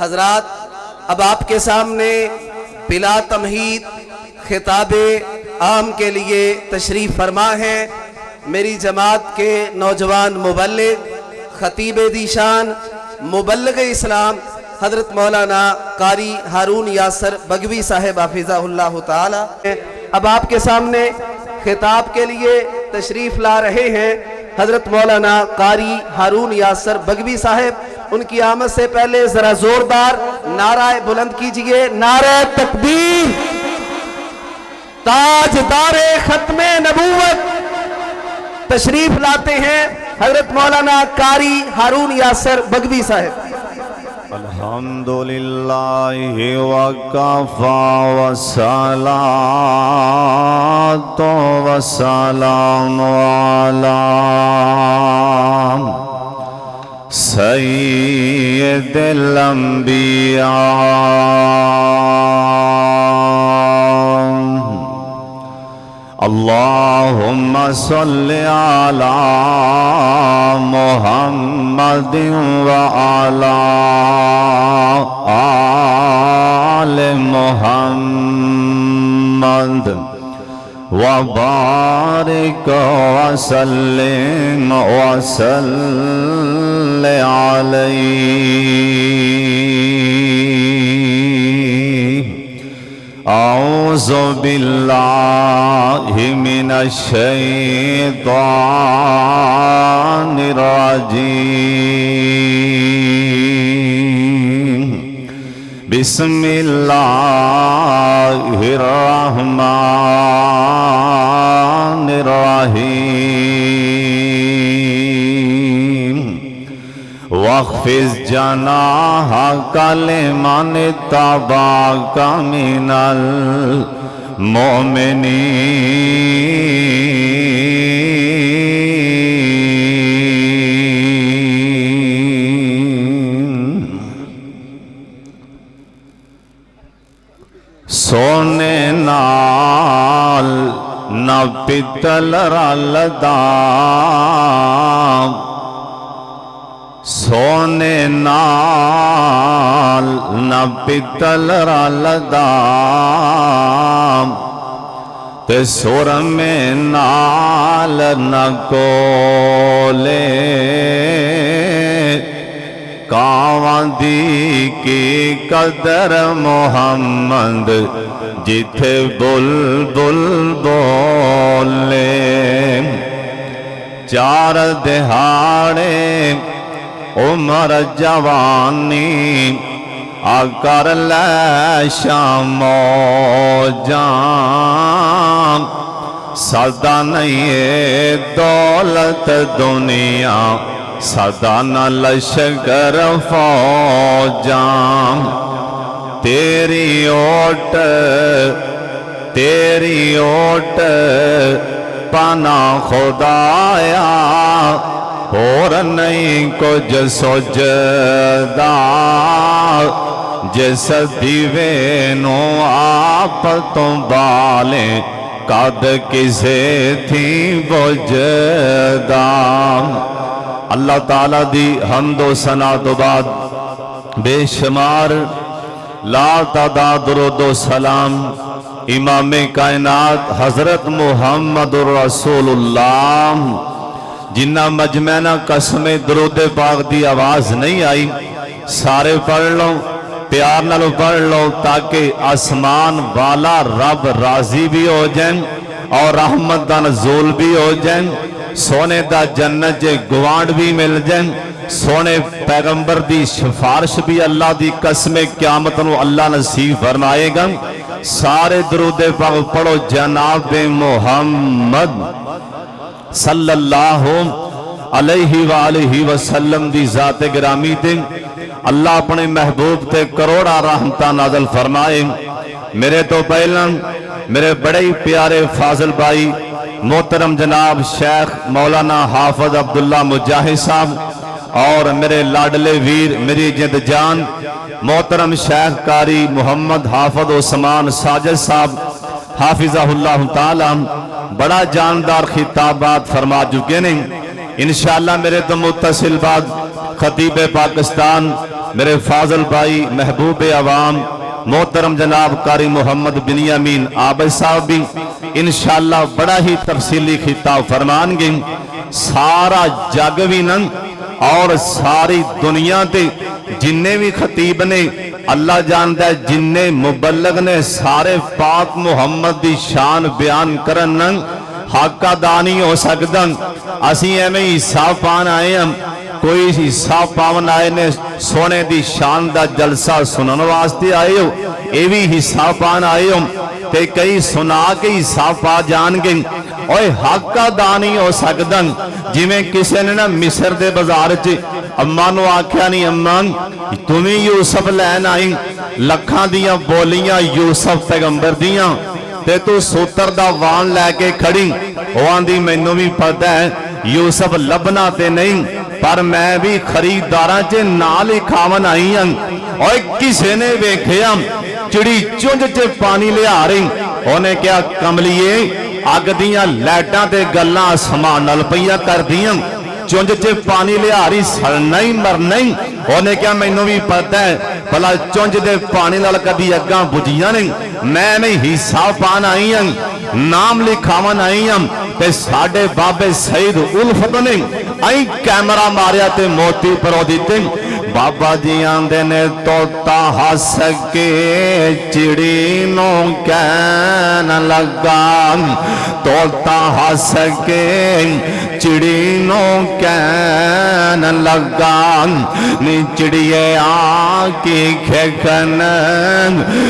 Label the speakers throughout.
Speaker 1: حضرات، اب آپ کے سامنے بلا تمہید خطاب عام کے لیے تشریف فرما ہے میری جماعت کے نوجوان مبلغ خطیب دیشان مبلغ اسلام حضرت مولانا قاری ہارون یاسر بگوی صاحب حفظہ اللہ تعالی۔ اب آپ کے سامنے خطاب کے لیے تشریف لا رہے ہیں حضرت مولانا قاری ہارون یاسر بگوی صاحب۔ ان کی آمد سے پہلے ذرا زوردار نعرہ بلند کیجئے، نعرہ تکبیر۔ تاجدار ختم نبوت تشریف لاتے ہیں حضرت مولانا قاری ہارون یاسر بگوی صاحب۔
Speaker 2: الحمدللہ وکفا والصلاة والسلام علی سید الانبیاء اللہم صل علی محمد وعلی آل محمد وبارک وسلم وصل علیہ۔ اعوذ باللہ من الشیطان الرجیم، بسم اللہ الرحمن الرحیم۔ واخفض جناحك لمن اتبعك من المؤمنین۔ سونے نال نہ پتل رلدا، سونے نال نہ پتل رلدا، تے سر میں نال نہ کولے، کاواں دی کی قدر محمد جتھے بلبل بولے۔ چار دہاڑے عمر جوانی آکر لے شام و جام، صدا نہیں دولت دنیا، صدا نہ لشکر فوجاں، تیری اوٹ پانا خدایا، اور نہیں کچھ سجدہ، جس دیوے نو آپ تو بالیں، قد کسے تھی بجدہ۔ اللہ تعالیٰ دی حمد و ثنا تو بعد بے شمار لا تعداد درود و سلام امام کائنات حضرت محمد رسول اللہ، جنہ مجمعنا قسم درود پاک دی آواز نہیں آئی، سارے پڑھ لو، پیار نالو پڑھ لو، تاکہ آسمان والا رب راضی بھی ہو جائیں اور رحمت دا نزول بھی ہو جائیں، سونے دا جنت جے گوانڈ بھی مل جائیں، سونے پیغمبر دی شفارش بھی اللہ دی قسم قیامت نو اللہ نصیب فرمائے گا۔ سارے درود پاک پڑھو جناب محمد صلی اللہ علیہ وآلہ وسلم دی ذات گرامی تے اللہ اپنے محبوب تے کروڑا رحمتہ نازل فرمائے۔ میرے تو پہلا میرے بڑے پیارے فاضل بھائی محترم جناب شیخ مولانا حافظ عبداللہ مجاہد صاحب، اور میرے لاڈلے ویر میری جد جان محترم شیخ قاری محمد حافظ عثمان ساجد صاحب حافظہ اللہ تعالی، بڑا جاندار خطابات فرما چکے ہیں۔ انشاءاللہ میرے تو متصل بعد خطیب پاکستان میرے فاضل بھائی محبوب عوام محترم جناب قاری محمد بنیامین عابد صاحب بھی انشاءاللہ بڑا ہی تفصیلی خطاب فرمان گے. سارا جگ بھی نن اور ساری دنیا تے جننے بھی خطیب نے اللہ جانتا ہے جننے مبلغ نے سارے پاک محمد دی شان بیان کرن نن حق ادا نہیں ہو سکتا. اسی ایویں حصہ پان آئے ہم کوئی حصہ پاون آئے نے سونے دی شان دا جلسہ سنن واسطے آئے ہو اے بھی حصہ پان آئے ہو تے کئی سنا کے حصہ پا جان گے. اوے حق ادا نہیں ہو سکتا. جویں کسے نے نا مصر دے بازار چ اماں نو آکھیا نہیں اماں تمہیں یوسف لین آئی لکھاں دیاں بولیاں یوسف پیغمبر دیاں تے تو سوتر دا وان لے کے کھڑی اوان دی مینوں بھی پتہ ہے یوسف لبنا تے نہیں پر میں بھی خریداراں چ نال ہی کھاون آئی ہاں. اوے کسے نے ویکھیا چڑی چونج چ پانی لیا رہی اونے کیا کملیے اگ دیاں لائٹاں تے گلاں آسمان نال پئیاں کر دیاں چونج چ پانی لیا رہی سڑنا ہی مرنا ہی. اونے کیا مینوں بھی پتہ ہے بھلا چونج دے پانی نال کدی اگاں بجھیاں نہیں میں حصہ پان آئی ہوں نام لکھاون آئی ہوں تے ساڈے بابے سید الفت نے آئی کیمرہ ماریا تے موتی پرو دیتے. بابا جی آندے نے توتا ہس کے چڑی نو کہن لگا توتا ہس کے چڑی نو کہن لگا نی چڑیے آ کی کھکن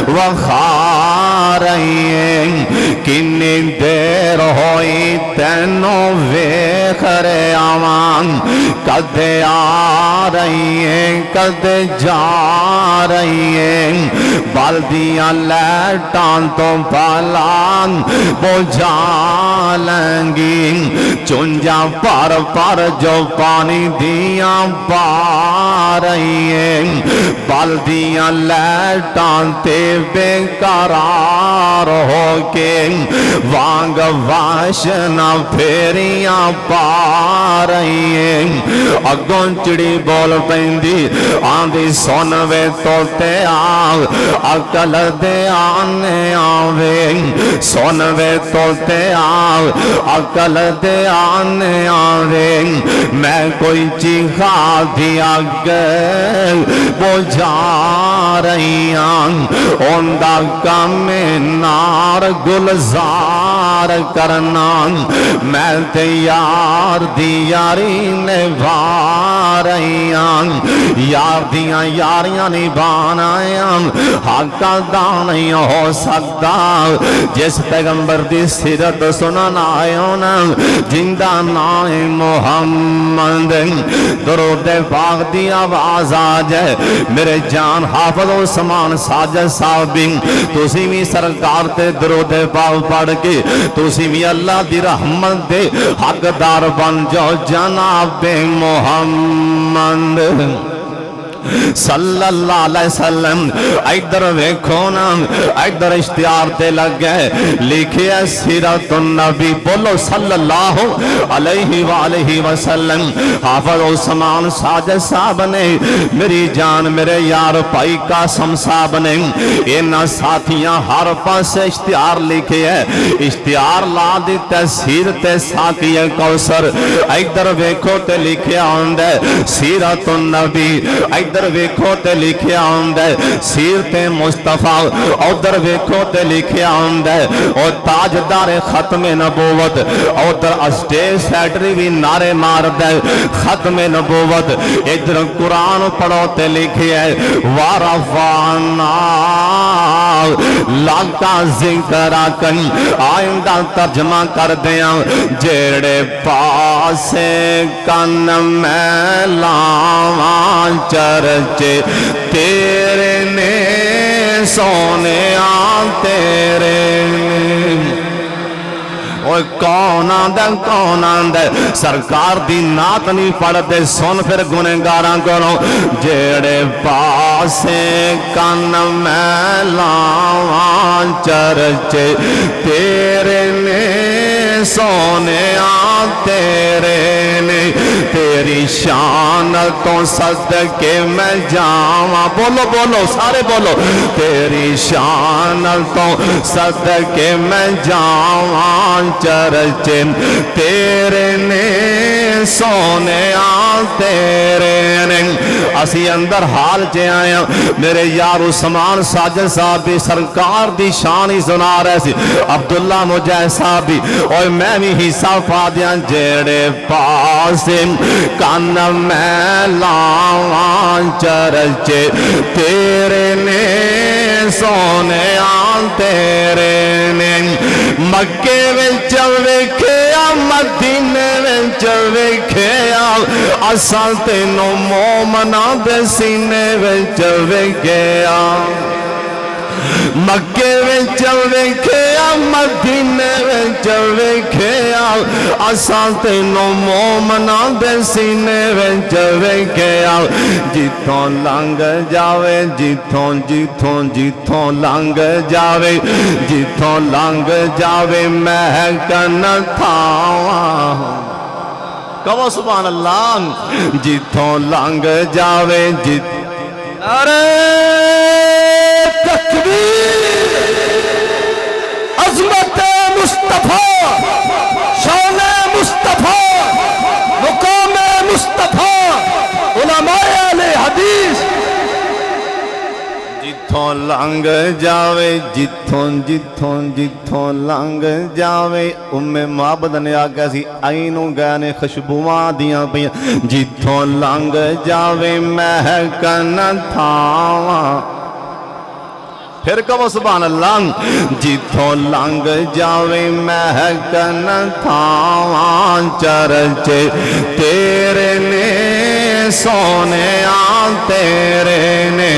Speaker 2: وخا رہی ہیں کنی دیر ہوئی تینوں ویکھ رے آوان کدے آ رہی ہیں کدے جا رہی ہیں بالدیاں لیٹان تو پالان بجھا لیں گی چونجاں پر پر جو پانی دیاں پا رہی ہیں بالدیاں لیٹان تے بے قرار ہو کے وانگ واشنا پھیریاں پا رہی ہیں. اگوں چڑی بول پیندی آندھی سونوے توتے آو عقل دے آنے آوے سونوے توتے آو عقل دے آنے آوے میں کوئی چیخا دیا گئے بجھا رہی آن اوندہ کام نار گلزار کرنا میں تیار دیاری نبھا رہی آن یار دیاں یاریاں نبھانا حق ادا نہیں ہو سکتا. جس پیغمبر دی سیرت سنن آئے نا جندہ نام محمد درود پاک دی آواز آ جائے میرے جان حافظ عثمان ساجد صاحب تسی بھی سرکار تے درود پاک پڑھ کے تسی بھی اللہ دی رحمت دے حقدار بن جو جناب محمد صلی اللہ علیہ وسلم. ادھر ویکھو نا ادھر اشتہار تے لگ گئے لکھے سیرت النبی بولو صلی اللہ علیہ وآلہ وسلم. حافظ عثمان ساجد صاحب نے میری جان میرے یار بھائی قاسم صاحب نے انہاں ساتھیاں ہر پاس اشتہار لکھے ہے اشتہار لا دیتا سیر تے ساقی کوثر. ادھر ویکھو تے لکھے آندا سیرت النبی ادھر ویکھو تے لکھیا ہوندا ہے سیرت مصطفیٰ ادھر ویکھو تے لکھیا ہوندا ہے او تاجدار ختم نبوت ادھر اسٹیج سیکرٹری بھی نعرے ماردا ہے ختم نبوت. ادھر قرآن پڑھو تے لکھیا ہے وارفعنا لاکا ذکر کن آئندہ ترجمہ کر دیاں جیڑے پاسے کن میں لاواں چرچے تیرے نے سونے آن تیرے اوہ کون آندہ سرکار دی نات نہیں پڑھتے سن پھر گنہگاراں کرو جیڑے پاسے کن میں لاواں چرچے تیرے نے سونے تیرے نے تیری شان تو صدقے میں جاواں بولو بولو سارے بولو تیری شان تو صدقے میں جاواں چرچے تیرے نے سونے تیرے نے اسی اندر حال چے آیا میرے یار عثمان ساجد صاحب بھی سرکار دی شان ہی سنا رہے سی عبداللہ مجاہد صاحب بھی اور میں بھی حصہ پا دیاں جیڑے پاس کان میں لاواں چرچے تیرے نے سونے تیرے نے مکے وچ ویکھیا مدینے وچ ویکھیا اساں تینوں مومناں دے سینے وچ ویکھیا مکے وچ ویکھیا مدینے وچ ویکھیا اساں تینوں مومناں دے سینے وچ ویکھیا جتھوں لنگ جاوے جتھوں جتھوں جتھوں لنگ جاوے جتھوں لنگ جاوے مہکن تھاواں کہو سبحان اللہ جتھوں لنگ جاوے
Speaker 1: نعرہ تکبیر عظمت مصطفیٰ شان مصطفیٰ مقام مصطفیٰ علماء اہل حدیث
Speaker 2: جتھوں لنگ جاوے جتھوں جتھوں جتھوں لنگ جاوے معبد نے آگیا سی آئینوں گئے نے خوشبوواں دیاں پیاں جتھوں لنگ جاوے مہکن تھاواں پھر کہو سبحان اللہ جتھوں لنگ جاوے مہکن تھاواں چرچے تیرے نے سونے تیرے نے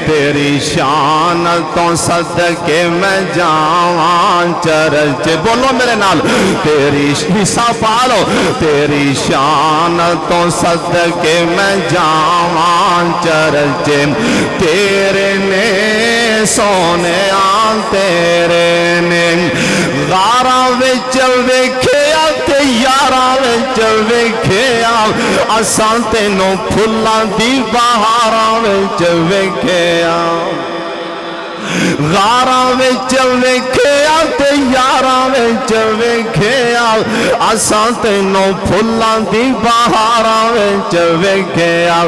Speaker 2: تیری شان تو صدقے میں جاواں چرچے بولو میرے نال تیری حصہ پالو تیری شان تو صدقے میں جاواں چرچے تیرے نے سونے تیرے نے غاراں وچ ویکھیا تے یاراں وچ ویکھیا اساں تینوں پھلاں دی بہاراں وچ ویکھیا غاراں وچ ویکھیا تے یاراں وچ ویکھیا اساں تینوں پھلاں دی بہاراں وچ ویکھیا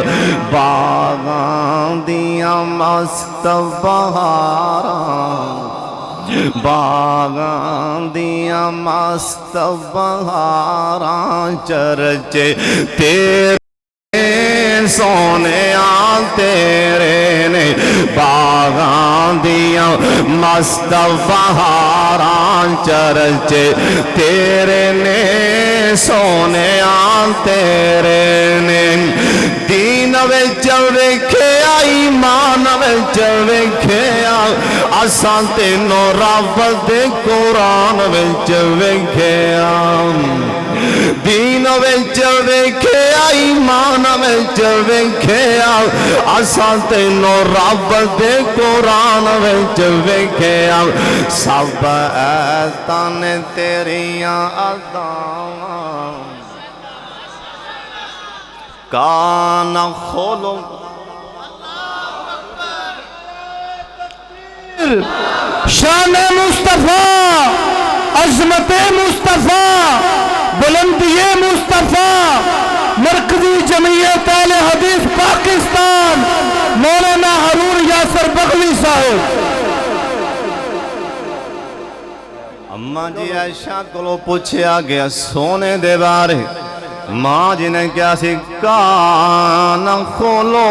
Speaker 2: باغاں دیاں مست بہاراں باغاں دیاں مست بہاراں چرچے تیرے سونے تیرے نے باغاں دیاں مست بہاراں چرچے تیرے نے سونے تیرے نے دین وچ ویکھیا ایمان وچ ویکھیا اساں تینوں رب دے قرآن وچ ویکھیا دین وچ ویکھیا ایمان وچ ویکھیا اساں تینوں رب دے قرآن وچ ویکھیا سب ایتاں نے تیریاں اداواں کان کھولو
Speaker 1: شان مصطفیٰ عظمت مصطفیٰ بلندی مصطفیٰ مرکزی جمعیت اہل حدیث پاکستان مولانا ہارون یاسر بغوی صاحب
Speaker 2: اماں جی عائشہ کو پوچھیا گیا سونے دے بارے ماں جی نے کیا سی کان کھولو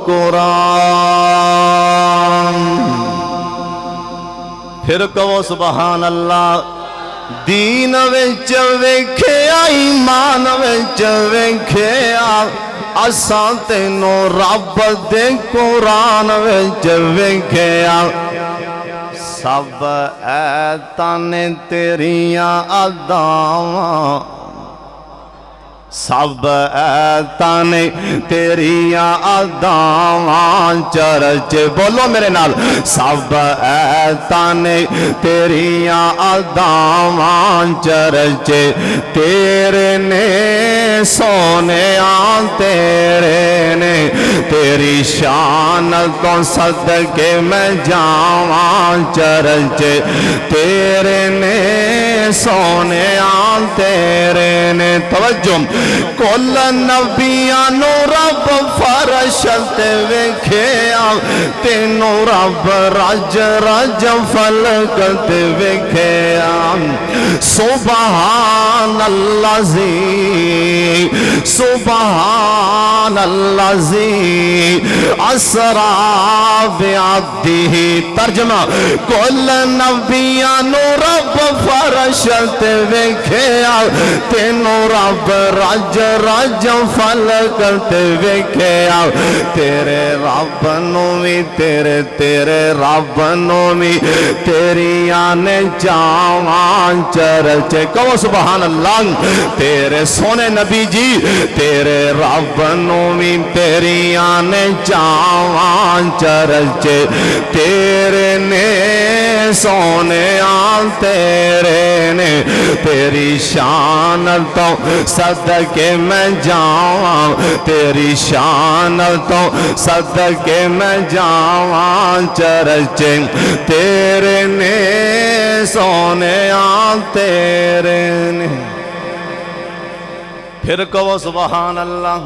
Speaker 2: قرآن پھر کہو سبحان اللہ دین وچ ویکھیا ایمان وچ ویکھیا اساں تینوں رب دے قرآن وچ ویکھیا سب ایتاں نے تیریاں اداواں سب ایتاں نے تیریاں اداواں چرچے، بولو میرے نال، سب ایتاں نے تیریاں اداواں چرچے، تیرے نے سونیاں تیرے نے، تیری شان تو صدقے میں جاواں چرچے، تیرے نے سونیاں تیرے نے۔ توجہ، کل نبیاں نو رب فرش تے ویکھیا، تینوں رب رج رج فلک تے ویکھیا، سبحان اللہ زی، سبحان اللہ زی اسرا بعبدہ۔ ترجمہ، کل نبیاں نو رب فرش تے ویکھیا، تینوں رب رج رج فلک تے ویکھیا، تیرے رب نو وی تیرے رب نو وی تیریاں نے جاواں چرچے۔ کہو سبحان اللہ، تیرے سونے نبی جی، تیرے رب نو وی تیریاں نے جاواں چرچے، تیرے نے سونیاں تیرے نے، تیری شان تو صدقے میں جاواں، تیری شان تو صدقے میں جاواں چرچے، تیرے نے سونیاں تیرے نے۔ پھر کہو سبحان اللہ۔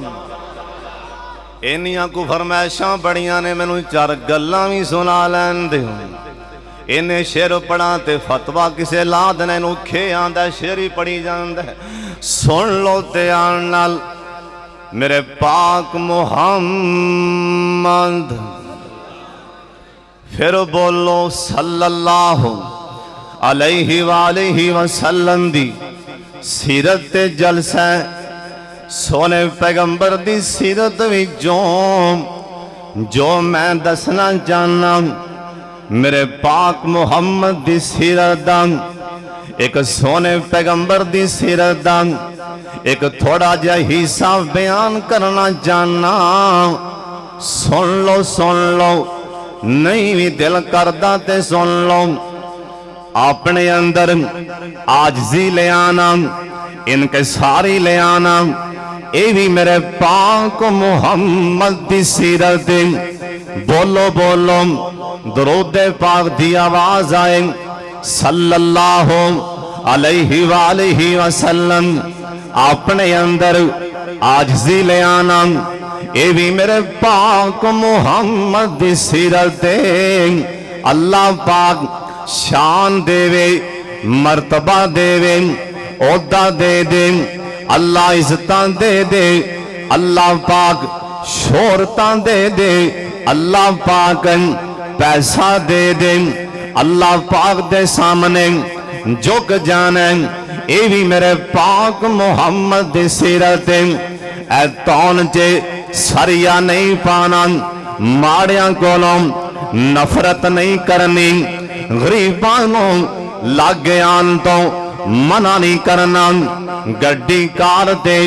Speaker 2: انیاں کو فرمائشاں بڑیاں نے، مینوں چار گلاں وی سنا لین دے، انہیں شعر پڑھا تے فتوہ کسے لا دینے نو کھے آندہ شعری پڑھی جاندہ ہے۔ سن لو تیار نال میرے پاک محمد، پھر بولو صلی اللہ علیہ وآلہ وسلم دی سیرت جلسہ، سونے پیغمبر دی سیرت وی جو میں دسنا چاہنا، میرے پاک محمد دی سیرت دا، ایک سونے پیغمبر دی سیرت دا ایک تھوڑا جا حصہ بیان کرنا چاہنا۔ سن لو، نہیں بھی دل کردہ تے سن لو۔ اپنے اندر عاجزی لے آنا، انکساری لے آنا، اے بھی میرے پاک محمد دی سیرت۔ بولو بولو، درود پاک دی آواز آئے، صلی اللہ علیہ وآلہ وسلم۔ اپنے اندر عاجزی لے آنا، اے بھی میرے پاک محمد دی سیرت۔ اللہ پاک شان دے وے، مرتبہ دے وے، عہدہ دے دے، اللہ عزتاں دے دے، اللہ پاک شہرتاں دے دے، اللہ پاک پیسہ دے دے، اللہ پاک دے سامنے جھک جانے، اے بھی میرے پاک محمد دی سیرت۔ اے تون چے سریا نہیں پانا، ماڑیاں کولوں نفرت نہیں کرنی، غریبانوں لاگیاں تو منع نہیں کرنا، گڈی کار تے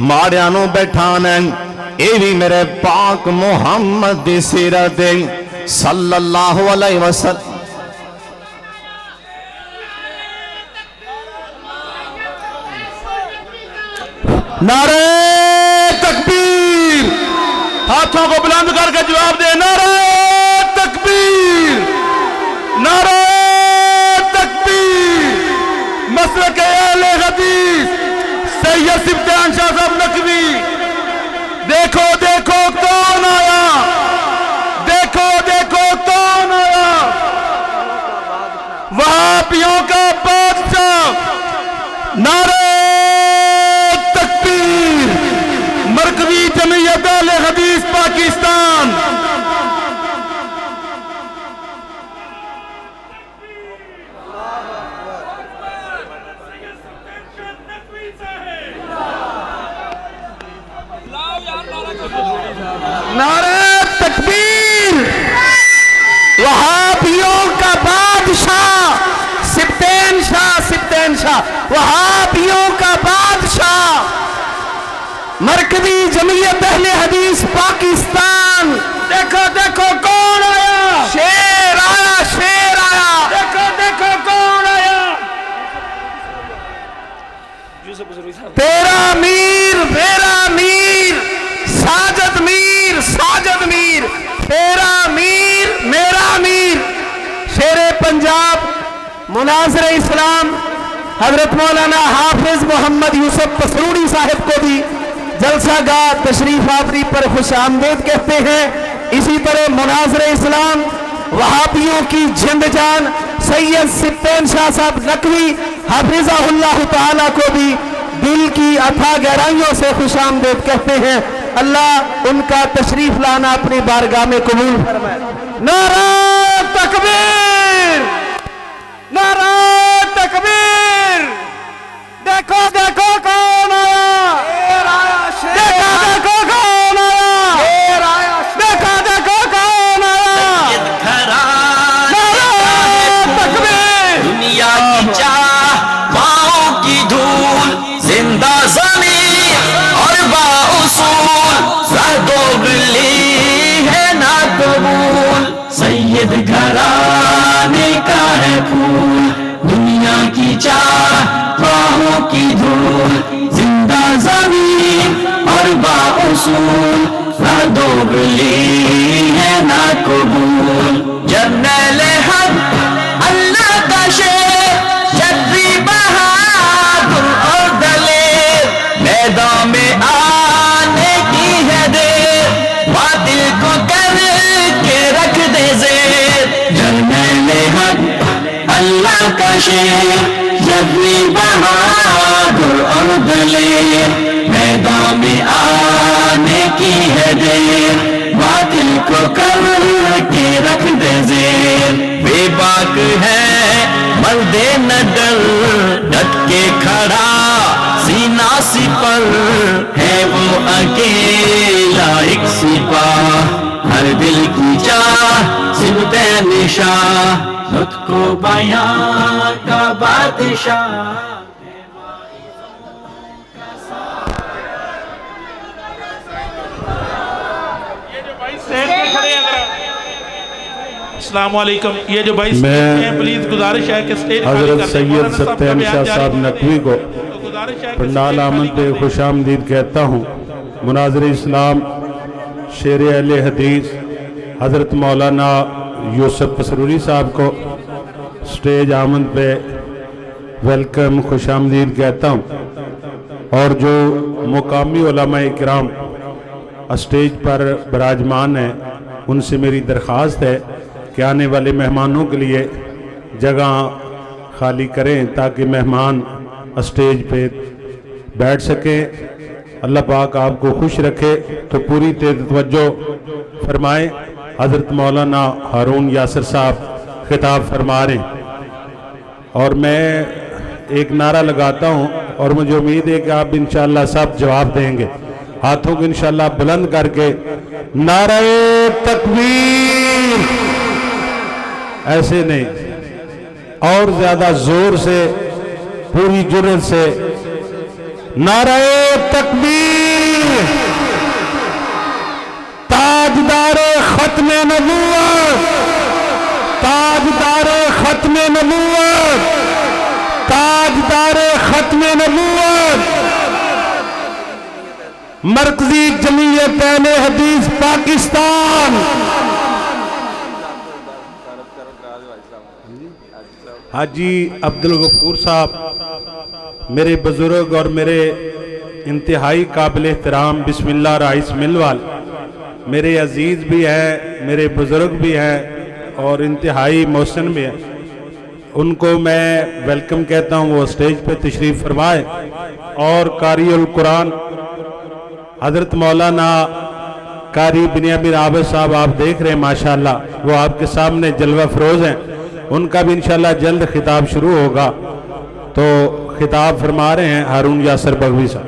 Speaker 2: ماڑیاں نو بیٹھانے، اے بھی میرے پاک محمد دی سیرت صلی اللہ علیہ وسلم۔
Speaker 3: نعرہ تکبیر، ہاتھوں کو بلند کر کے جواب دے، نعرہ تکبیر، نعرہ تکبیر۔ مسلک اہل حدیث سید سبطان شاہ صاحب نقوی، دیکھو دیکھو کون آیا، دیکھو دیکھو کون آیا، وہابیوں کا بادشاہ، نعرہ مرکزی جمعیت اہل حدیث پاکستان۔ نعرہ تکبیر، وہابیوں کا بادشاہ سبطین شاہ، وہابیوں کا بادشاہ مرکزی جمعیت اہل حدیث پاکستان. دیکھو دیکھو کون آیا,
Speaker 1: شیر آیا, شیر آیا.
Speaker 3: دیکھو دیکھو کون آیا.
Speaker 1: تیرا میر میرا میر, ساجد میر ساجد میر, تیرا میر میرا میر. شیر پنجاب مناظر اسلام حضرت مولانا حافظ محمد یوسف پسروڑی صاحب کو بھی جلسہ گاہ تشریف آوری پر خوش آمدید کہتے ہیں. اسی طرح مناظر اسلام وہابیوں کی جند جان سید سپین شاہ صاحب نقوی حفظہ اللہ تعالیٰ کو بھی دل کی اتھا گہرائیوں سے خوش آمدید کہتے ہیں. اللہ ان کا تشریف لانا اپنی بارگاہ میں قبول فرمائے.
Speaker 3: نعرہ تکبیر, نعرہ تکبیر. دیکھو دیکھو کون آیا, دیکھو دیکھو کون آیا, دیکھو دیکھو کون آیا. نعرہ تکبیر.
Speaker 4: دنیا کی چاہ پاؤں کی دھول, زندہ زمین اور بااصول, راہ دوگلی ہے نا قبول, سید گھرانے کا ہے پھول. دنیا کی چاہ پاؤں کی دھول, زندہ زمین اور بااصول, راہ دوگلی ہے نا قبول. جرنیل حق اللہ کا شیر, جدی بہادر اور دلیر, میدان میں آنے کی ہے دیر, باطل کو کر کے رکھ دے زیر. جرنیل حق اللہ کا شیر, جدی بہادر اور دلیر, میدان میں آنے کی ہے دیر, باطل کو کر کے رکھ دے زیر. بے باک ہے مرد نڈر, ڈٹ کے کھڑا سینہ سپر, ہے وہ اکیلا ایک سپاہ, ہر دل کی چاہ سمت نشاں, خود کو بیاں کا بادشاہ.
Speaker 5: السلام علیکم. یہ جو بھائی
Speaker 6: میں
Speaker 5: پلیز گزارش ہے کہ سٹیج
Speaker 6: حضرت سید ستین شاہ صاحب نقوی کو پنڈال آمد پہ خوش آمدید کہتا ہوں. مناظر اسلام شیر اہل حدیث حضرت مولانا یوسف پسروری صاحب کو سٹیج آمد پہ ویلکم خوش آمدید کہتا ہوں. اور جو مقامی علماء اکرام اسٹیج پر براجمان ہیں, ان سے میری درخواست ہے کہ آنے والے مہمانوں کے لیے جگہ خالی کریں تاکہ مہمان اسٹیج پہ بیٹھ سکیں. اللہ پاک آپ کو خوش رکھے. تو پوری توجہ فرمائیں. حضرت مولانا ہارون یاسر صاحب خطاب فرما رہے ہیں, اور میں ایک نعرہ لگاتا ہوں اور مجھے امید ہے کہ آپ انشاءاللہ سب جواب دیں گے. ہاتھوں کو انشاءاللہ بلند کر کے نعرہ تکبیر, ایسے نہیں, اور زیادہ زور سے پوری جرأت سے نعرہ تکبیر. تاجدار ختم نبوت, تاجدار ختم نبوت, تاجدار ختم نبوت, مرکزی جمعیت اہل حدیث پاکستان. حاجی عبدالغفور صاحب میرے بزرگ اور میرے انتہائی قابل احترام بسم اللہ رئیس ملوال, میرے عزیز بھی ہیں, میرے بزرگ بھی ہیں اور انتہائی محسن بھی ہیں. ان کو میں ویلکم کہتا ہوں, وہ اسٹیج پہ تشریف فرمائے. اور قاری القرآن حضرت مولانا قاری بنیامین عابد صاحب آپ دیکھ رہے ہیں ماشاءاللہ, وہ آپ کے سامنے جلوہ فروز ہیں. ان کا بھی انشاءاللہ جلد خطاب شروع ہوگا. تو خطاب فرما رہے ہیں ہارون یاسر بغوی صاحب.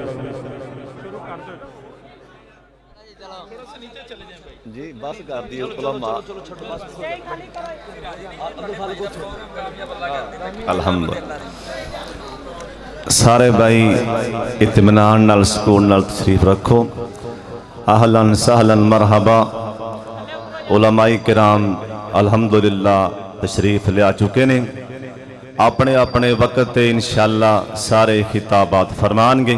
Speaker 7: جی بس کر دیو علماء. الحمدللہ.
Speaker 2: سارے بھائی اطمینان نال سکون نال تشریف رکھو. اہلاً سہلاً مرحبا. علماء کرام الحمدللہ تشریف لے آ چکے نے. اپنے اپنے وقت انشاءاللہ سارے خطابات فرمان گے.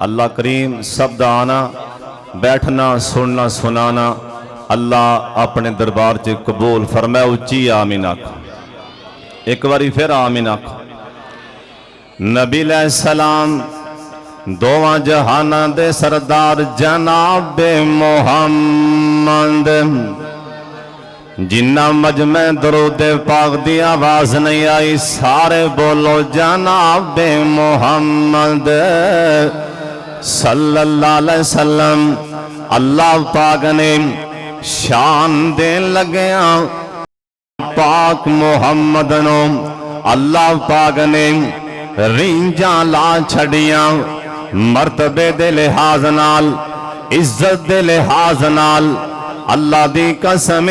Speaker 2: اللہ کریم سب دا آنا بیٹھنا سننا سنانا اللہ اپنے دربار سے قبول فرمائے. اچھی آمین آکھو. ایک باری پھر آمین آکھو. نبی علیہ السلام دوواں جہاناں دے سردار جناب محمد جنہ مجمع درود پاک دی آواز نہیں آئی سارے بولو جناب محمد صلی اللہ علیہ وسلم. اللہ پاک نے شان دین لگیا پاک محمد نو. اللہ پاک نے رینجاں لا چھڑیاں مرتبے دے لحاظ نال عزت دے لحاظ نال. اللہ دی قسم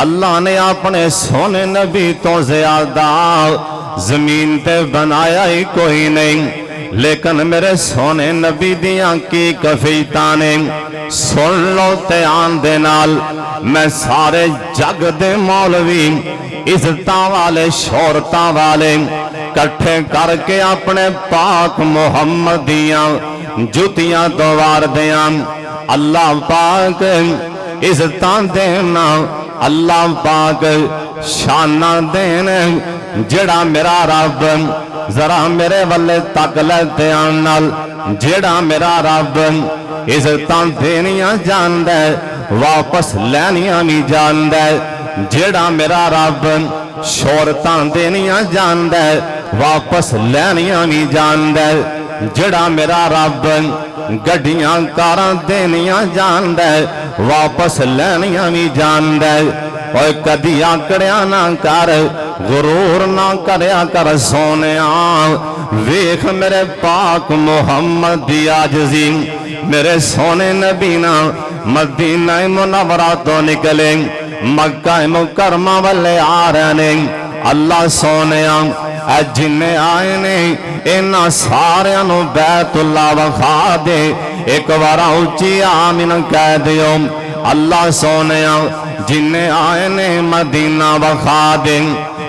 Speaker 2: اللہ نے اپنے سونے نبی تو زیادہ زمین تے بنایا ہی کوئی نہیں. لیکن میرے سونے نبی دیاں کی کفیتاں نے سن لو تیان دے نال. میں سارے جگ دے مولوی عزتاں والے شہرتاں والے کٹھے کر کے اپنے پاک محمد دیاں جتیاں دوار دیاں. اللہ پاک عزتاں دینا اللہ پاک شانہ دینا. جڑا میرا رب ذرا میرے والے تک لیتے آنال جڑا میرا رب عزتاں دینیاں جاندہ واپس لینیاں بھی جاندہ. جڑا میرا رب شہرتاں دینیاں جاندہ واپس لینیاں بھی جاندہ. جڑا میرا رب گڈیاں کاراں دینیاں جاندہ واپس لینیاں بھی جاندہ. اور کدی آکڑیاں نہ کر غرور نہ کریا کر سونیاں. ویکھ میرے پاک محمد دی عاجزی. میرے سونے نبی نا مدینہ منورہ تو نکلے مکہ مکرمہ والے آ رہے نے. اللہ سونیاں اے جنہیں آئے نے انہاں ساریاں نو بیت اللہ وخا دے. ایک بارا اچھی آمین کہہ دیو. اللہ سونیاں جنہیں آئے نے مدینہ وخا دے.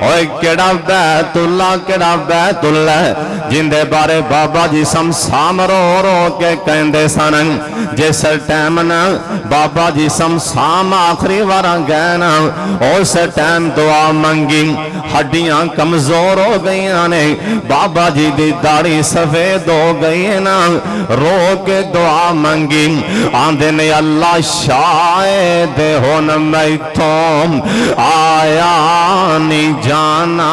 Speaker 2: اوہ کیڑا بیت اللہ جن دے بارے بابا جی سمسام رو رو کے کہندے سنن. جس ٹائم نا بابا جی سمسام آخری وارا گئے نا اس ٹائم دعا منگی ہڈیاں کمزور ہو گئیاں نے. بابا جی دی داڑھی سفید ہو گئی نا رو کے دعا منگی. آندے نے اللہ شاید ہون میتھوں آیا نہیں جانا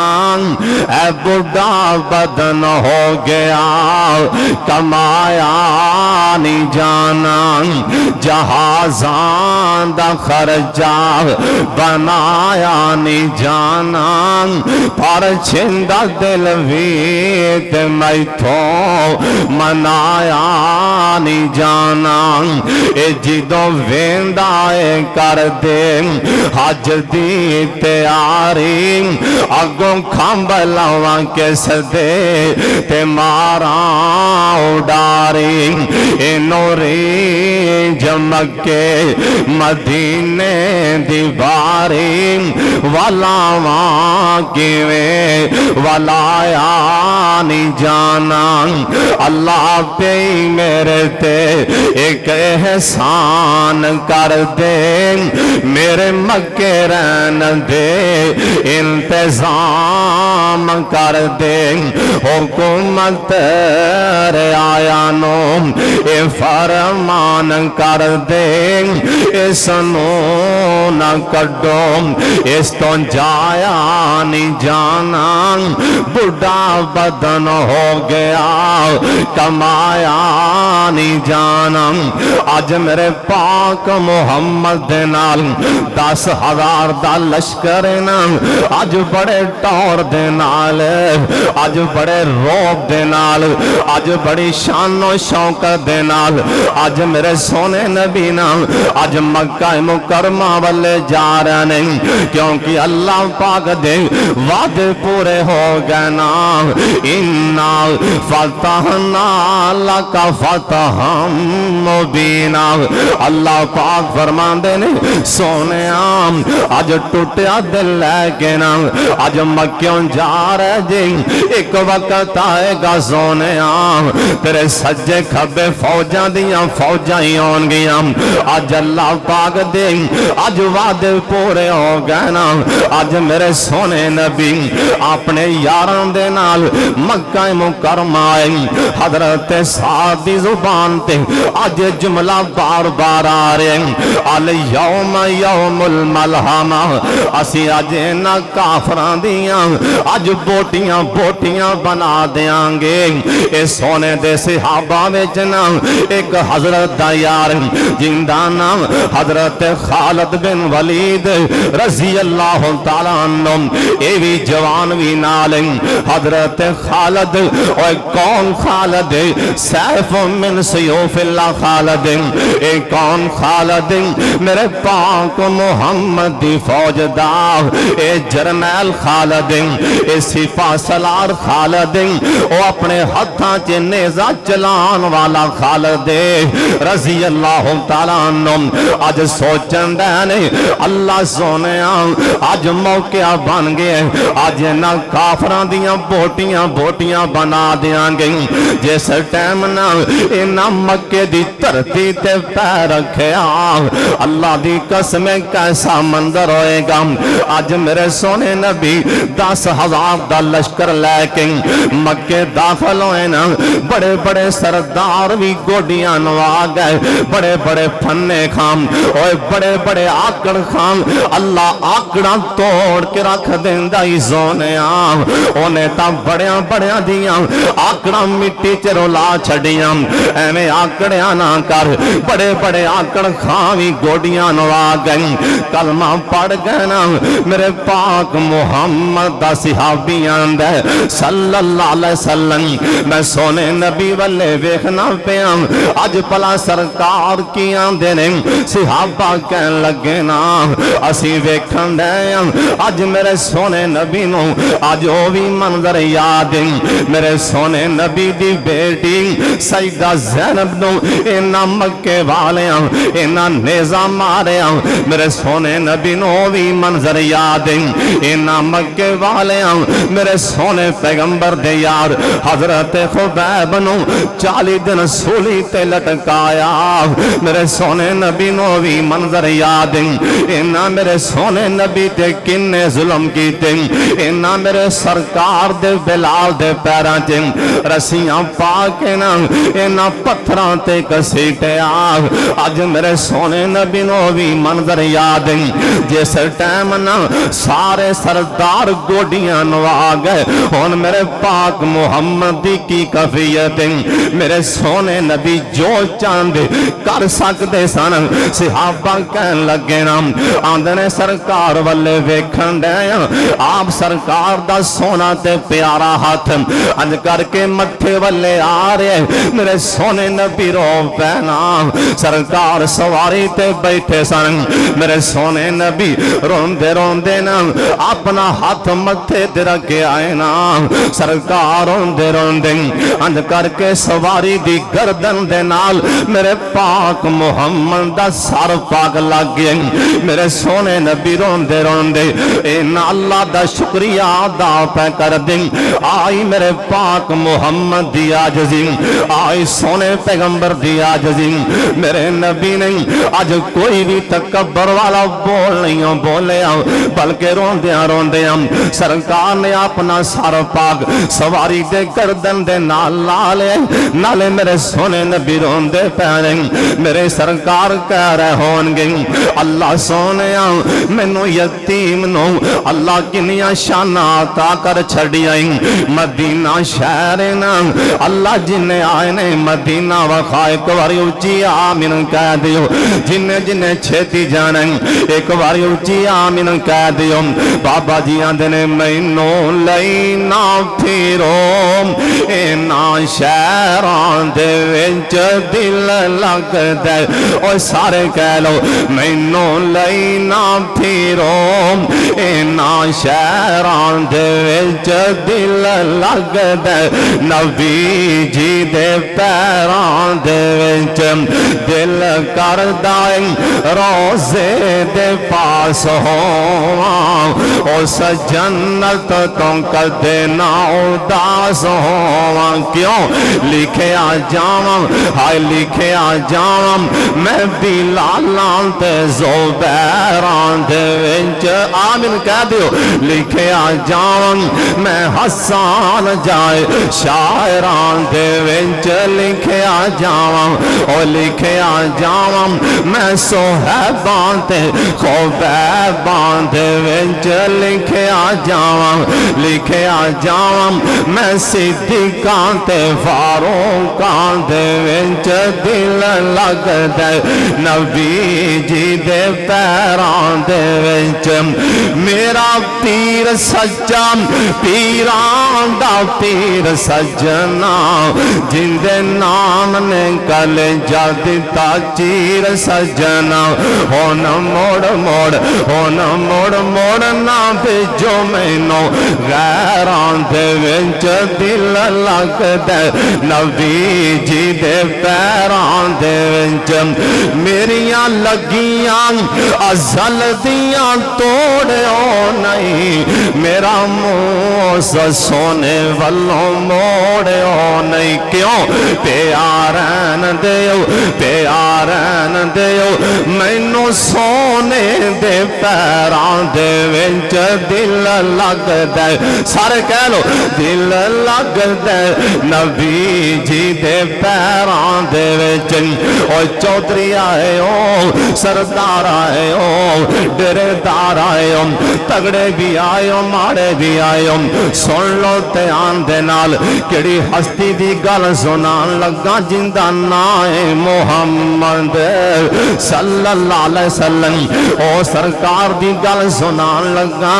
Speaker 2: اے بڑھا بدن ہو گیا کمایا نہیں جانا جہازاں دا خرچہ بنایا نہیں جانا پر چھندا دل ویت میتھوں منایا نہیں جانا. اے جدوں ویندا اے کر دے حج دی تیاری اگوں کھمب لاواں کس دے تے ماراں اڈاری. اے نوری جمکے مدینے دی باری ولاواں کیویں ولایا نہیں جانا. اللہ پہ میرے تے ایک احسان کر دے میرے مکے رہن دے انتظام کر دے. حکومت آیا نو اے فرمان کر دے اس نو نہ کڈو اس تو جایا نہیں جانا. بڑھا بدن ہو گیا کمایا نہیں جانا. اج میرے پاک محمد دے نال 10,000 دا لشکر نا اج بڑے ٹور دے نال اج بڑے روب دے نال اج بڑی شان و شوکت دے نال اج میرے سونے نبی نا اج مکہ مکرمہ والے جا رہے نہیں کیونکہ اللہ پاک دے وعدے پورے ہو گئے نا اِنَّا فَتَحْنَا لَكَ فَتَحًا مُبِينًا اللہ پاک فرماندے نے سونے آم اج ٹوٹیا دل لے کے نا اج مکیوں جا رہے جی ایک وقت آئے گا سونے آم تیرے سجے کھبے فوجاں دیاں فوجاں ہی ہون گیاں اج اللہ پاک دے اج وعدے پورے ہو گئے نا اج میرے سونے نبی اپنے یاران دے نال مکہ مکرمہ آئی حضرت سعد دی زبان تے اج جملہ بار بار آ رہے الیوم یوم الملحمہ اسی اج انہاں کافران دیاں اج بوٹیاں بوٹیاں بنا دیاں گے اے سونے دے صحابہ وچ نا ایک حضرت دا یار جن دا نام حضرت خالد بن ولید رضی اللہ تعالیٰ عنہ اے بھی جوان بھی نال حضرت خالد اور کون خالد سیف من سیوف اللہ خالد اے کون خالد میرے پاک محمد دی فوج دا اے جرنیل خالد اے سپاہ سالار خالد او اپنے ہتھاں چ نیزہ چلان والا خالد رضی اللہ تعالیٰ عنہ آج سوچن دینے اللہ سونے آج موقع بن گئے آج نا کافران دیاں بوٹیاں بنا دیاں گئیں جس ٹائم نا اینا مکے دی دھرتی تے پیر رکھے اللہ دی قسم کیسا منظر ہوئے گا آج میرے سونے نبی 10,000 دا لشکر لے کے مکے داخل ہوئے نا بڑے بڑے سردار بھی گوڑیاں نوا گئے بڑے بڑے پھنے خام اور بڑے بڑے آکڑ خام اللہ آکڑاں توڑ کے رکھ دیندہ ہی زونے انہیں تا بڑیاں بڑیاں دیاں آکڑاں مٹی چرولا چھڑیاں ایمیں آکڑیاں نہ کر بڑے بڑے آکڑ خامی گوڑیاں نوا گئیں کلمہ پڑھ گئے نا میرے پاک محمد دا صحابیاں دے صلی اللہ علیہ وسلم میں سونے نبی والے ویکھنا پیاں آج پلا سرکار کی آندے نے صحابہ کہن لگے نا اسی ویکھن دے آج میرے سونے نبی نو آج وہ بھی منظر یاد میرے سونے نبی دی بیٹی سیدہ زینب نو اینا مکے والے اینا نیزہ مارے میرے سونے نبی نو بھی منظر یاد اینا مکے والے میرے سونے پیغمبر دے یار حضرت خبیب نو 40 دن سولی تے لٹکایا میرے سونے نبی نو بھی منظر یاد اینا میرے سونے نبی تے کنے ظلم کیتے اینا میرے سرکار دے بلال دے پیران تے رسیاں پاکے نا اینا پتھران تے کسیٹے آج میرے سونے نبی نو بھی منظر یاد جس ٹائم نا سارے سردار گوڑیاں نوا گئے ہون میرے پاک محمد کی کفیت میرے سونے نبی جو چاند کر سکتے سن صحابہ کہن لگے نا آندنے سرکار والے ویکھن دے آپ سرکار دا سونا تے پیارا ہاتھ انج کر کے متھے والے آ رہے میرے سونے نبی رو پینا سرکار سواری تے بیٹھے سن میرے سونے نبی روندے روندے نا اپنا ہاتھ متھے تے رکھے آئے نا سرکار روندے روندے انج کر کے سواری دی گردن دے نال میرے پاک محمد دا سر پاک لگ گئے میرے سونے نبی روندے روندے اینا اللہ دا شکریہ ادا پہ کر دیں آئی میرے پاک محمد دی عاجزی آئی سونے پیغمبر دی عاجزی میرے نبی نہیں آج کوئی بھی تکبر والا بول نہیں بولے بلکہ روندیاں روندیاں سرکار نے اپنا سر پاک سواری دے گردن دے نالے میرے سونے نبی روندے پہنے میرے سرکار کہہ رہے ہون گئی اللہ سونے مینوں یتیم نو اللہ کنیاں شانہ عطا کر چھڑیاں مدینہ شہر نا اللہ جن آئے نے مدینہ وخائے کواری اچھی آمین کہہ دیو جن جن چھتی جانن ایک باری اچھی آمین کہہ دیو بابا جی آندے نے مینوں لئی نہ پھرو اینا شہران دے وچ دل لگدا او سارے کہہ لو مینوں لئی نہ پھرو اینا شہران دے وچ دل لگدا نبی جی دے پیران دے وچ دل کردا روزے دے پاس ہوواں اس جنت تو کدے نہ اداس ہوواں کیوں لکھیا جاواں ہائے لکھیا جاواں میں بلالاں تے زبیراں دے وچ آمین کہہ دیو لکھیا جاواں میں حسان جائے شاعراں دے وچ لکھیا جاواں او لکھیا جاواں میں صہیباں تے خوبیباں دے وچ لکھیا جاواں لکھیا جاواں میں صدیقاں تے فاروقاں دے وچ دل لگدا نبی جی دے پیراں دے وچ میرا پیر سچا پیراں دا پیر سجنا جن دے نام نے کلجا دتا چیر سجنا ہن موڑ موڑ ہن موڑ موڑ نہ بھیجو مینوں غیراں دے وچ دل لگدا نبی جی دے پیراں دے وچ میریاں لگیاں ازل دیاں توڑیو نہیں میرا منہ سونے والوں موڑیو نہیں کیوں پیارین دیو مینوں سونے دے پیراں دے وچ دل لگدا سارے کہہ لو دل لگدا نبی جی دے پیراں دے وچ او چودھری آئے او سردار آئے او ڈیرے دار آئے او تگڑے بھی آئے او ماڑے بھی آئے او سن لو دھیان دے نال کیڑی ہستی دی گل سنان لگا جندا نام محمد صلی اللہ علیہ وسلم او سرکار دی گل سنان لگا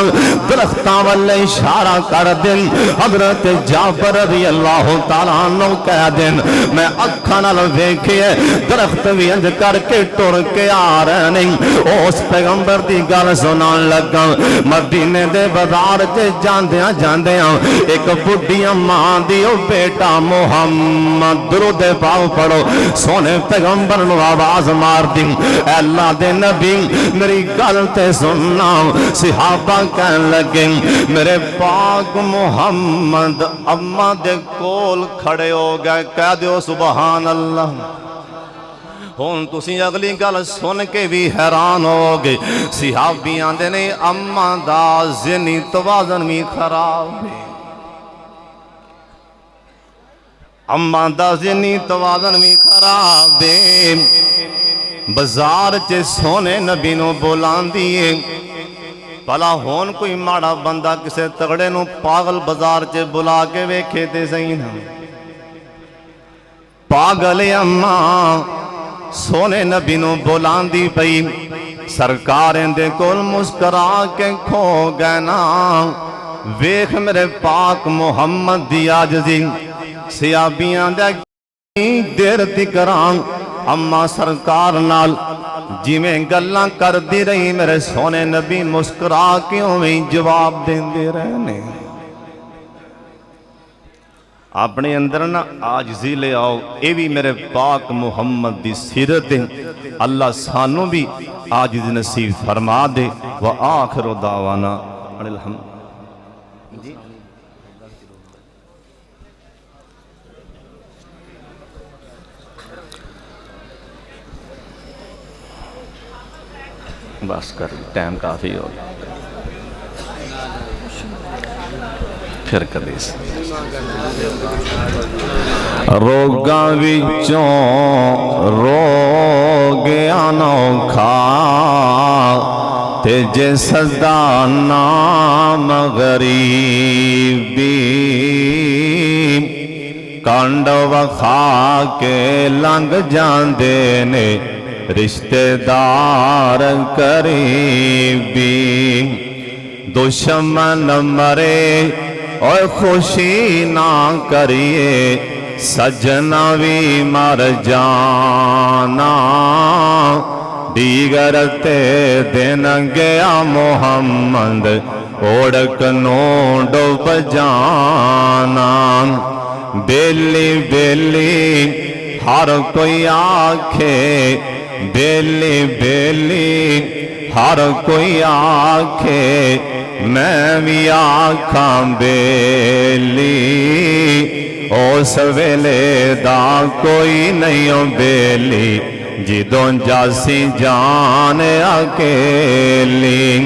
Speaker 2: درختاں والے اشارہ کر دین حضرت جعفر رضی اللہ تعالیٰ عنہ کہہ دین میں اکھاں نال ویکھے درخت بھی انج کر کے ٹر کے آ رہے نہیں اس پیغمبر دی گل سنان لگا مدینے دے بازار تے جاندیاں جاندیاں ایک بڈھی ماں دی او بیٹا محمد درود پاک پڑھو سونے پیغمبر نو آواز مار دی اے اللہ دے نبی میری گل تے سننا صحابہ کہن لگے میرے پاک محمد اما دے کول کھڑے ہو گئے کہہ دیو سبحان اللہ ہون تسی اگلی گل سن کے بھی حیران ہو گئے صحابیاں دے نے اما دا ذہنی توازن بھی خراب ہے اما دا ذہنی توازن بھی خراب ہے بازار چے سونے نبی نو بولان دیئے بھلا ہون کوئی ماڑا بندہ کسے تگڑے نو پاگل بازار چے بلا کے ویکھے تے سہی پاگل اماں سونے نبی نو بولان دی پئی سرکاریں دے کول مسکرا کے کھو گئے نا ویکھ میرے پاک محمد دی آجزی سیابیاں دے دیر تکران اما سرکار نال جی میں گلاں کر دی رہی میرے سونے نبی مسکرا کیوں میں جواب دیں دے رہنے اپنے اندر نا آجزی لے آؤ اے بھی میرے پاک محمد دی سیرت ہیں اللہ سانوں بھی آجز نصیب فرما دے وآخر دعوانا الحمد بس کر ٹائم کافی ہو گیا پھر کدی روگاں وچوں روگ انوکھا تے جے سدا نام غریبی کنڈ وکھا کے لنگ جاندے نے رشتے دار قریبی دشمن مرے اور خوشی نہ کریے سجنا بھی مر جانا دیگر تے دن گیا محمد اوڑک نو ڈوب جانا بیلی بیلی ہر کوئی آنکھے بیلی بیلی ہر کوئی آنکھے میں بھی آنکھاں بیلی اس ویلے دا کوئی نہیں بیلی جدوں جاسی جان اکیلی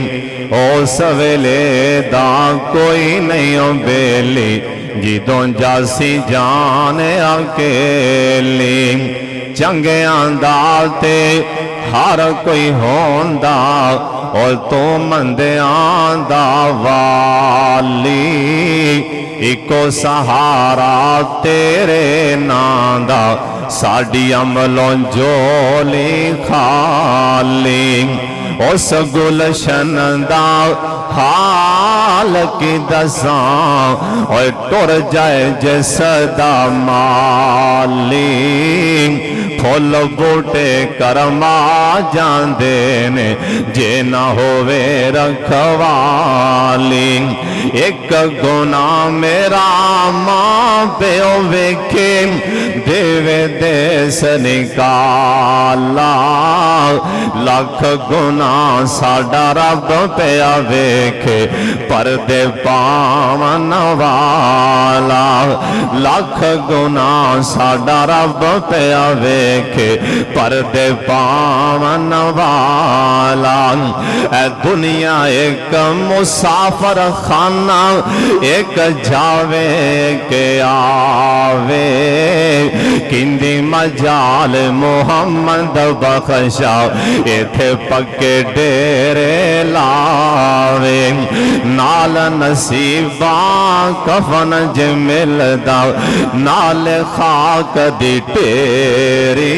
Speaker 2: اس ویلے دا کوئی نہیں بیلی جدوں جاسی جان اکیلی چنگیاں دا تے ہر کوئی ہوندا اور تو مندیاں دا والی ایکو سہارا تیرے ناندا ساڑی عملوں جولی خالی اس گلشن دا حال کی دساں اور ٹر جائے جس دا مالی پھول بوٹے کرما جاندے نے جے نہ ہووے رکھوالی ایک گناہ میرا ماں پیو ویکھے دیوے دیس نکالا لکھ گناہ ساڑا رب پیا ویکھے پردے پاون والا لکھ گناہ ساڑا رب پیا ویکھے پردے پاون والا اے دنیا ایک مسافر خانہ ایک جاوے کے آوے کندی مجال محمد بخشا ایتھے پکے ڈیرے لاوے نال نصیباں کفن جمل دا نال خاک دی ٹیری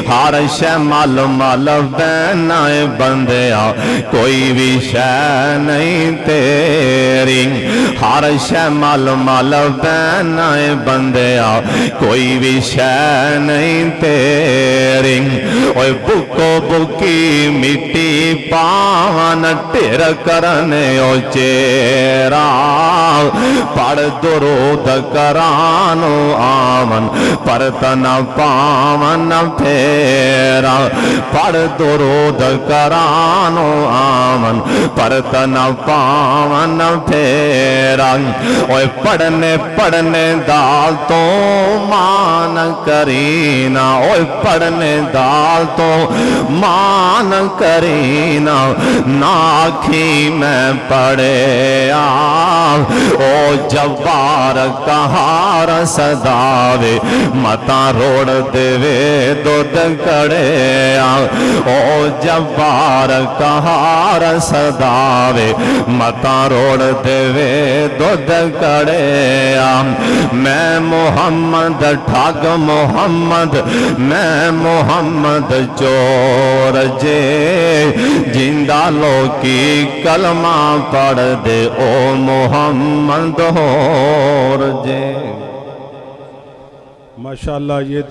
Speaker 2: ہر شے مل مل بینائے بندیا کوئی بھی شے نہیں تیری ہر شے مل مل بینائے بندیا کوئی بھی شے نہیں تیری اوہ بکو بکی مٹی پاون ٹیر کرنے او چیرا پڑھ درود کرانو آمن پرتن پاون پھیرا پڑھ درود کرانو آمن پرتن پاون پھیرا اوہ پڑھنے پڑھنے دال تو مان کرینا اوہ پڑھنے دال تو مان کرینا ناکھی میں پڑھے او جبار کہار صداوے متا روڑ دیوے دودھ کڑے او جبار کہار صداوے متا روڑ دیوے دودھ کڑے میں محمد ٹھاگ محمد میں محمد چور جے جندہ لو کی کلمہ پڑھ دے او محمد ہور جے
Speaker 6: ماشاءاللہ یہ تھے